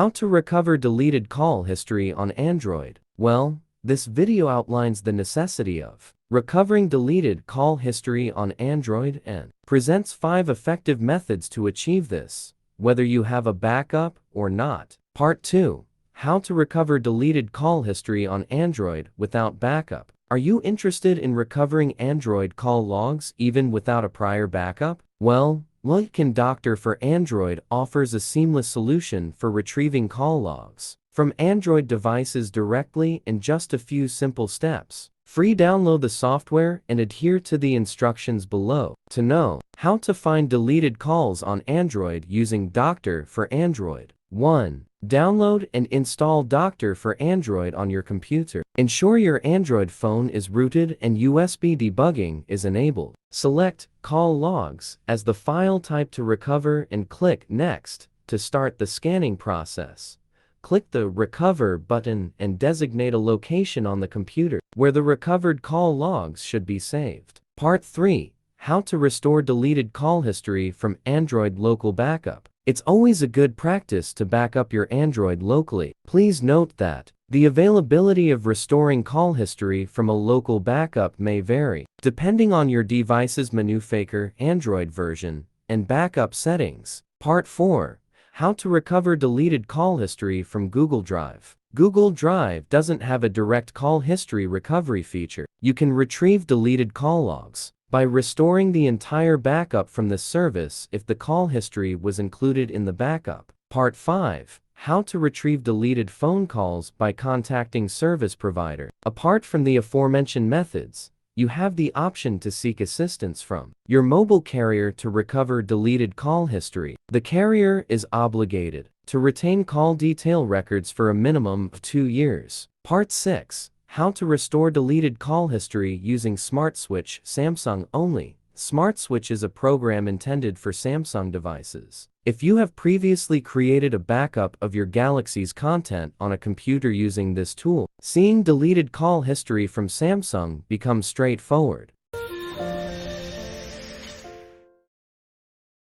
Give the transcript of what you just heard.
How to recover deleted call history on Android. Well, this video outlines the necessity of recovering deleted call history on Android and presents 5 effective methods to achieve this, whether you have a backup or not. Part 2. How to recover deleted call history on Android without backup. Are you interested in recovering Android call logs even without a prior backup? Well, Lutkin Doctor for Android offers a seamless solution for retrieving call logs from Android devices directly in just a few simple steps. Free download the software and adhere to the instructions below to know how to find deleted calls on Android using Doctor for Android. 1. Download and install Doctor for Android on your computer. Ensure your Android phone is rooted and USB debugging is enabled. Select Call Logs as the file type to recover and click Next to start the scanning process. Click the Recover button and designate a location on the computer where the recovered call logs should be saved. Part 3. How to restore deleted call history from Android local backup. It's always a good practice to back up your Android locally. Please note that the availability of restoring call history from a local backup may vary, depending on your device's manufacturer, Android version, and backup settings. Part 4. How to recover deleted call history from Google Drive. Google Drive doesn't have a direct call history recovery feature. You can retrieve deleted call logs by restoring the entire backup from this service if the call history was included in the backup. Part 5. How to retrieve deleted phone calls by contacting service provider. Apart from the aforementioned methods, you have the option to seek assistance from your mobile carrier to recover deleted call history. The carrier is obligated to retain call detail records for a minimum of 2 years. Part 6. How to restore deleted call history using SmartSwitch Samsung only. SmartSwitch is a program intended for Samsung devices. If you have previously created a backup of your Galaxy's content on a computer using this tool, seeing deleted call history from Samsung becomes straightforward.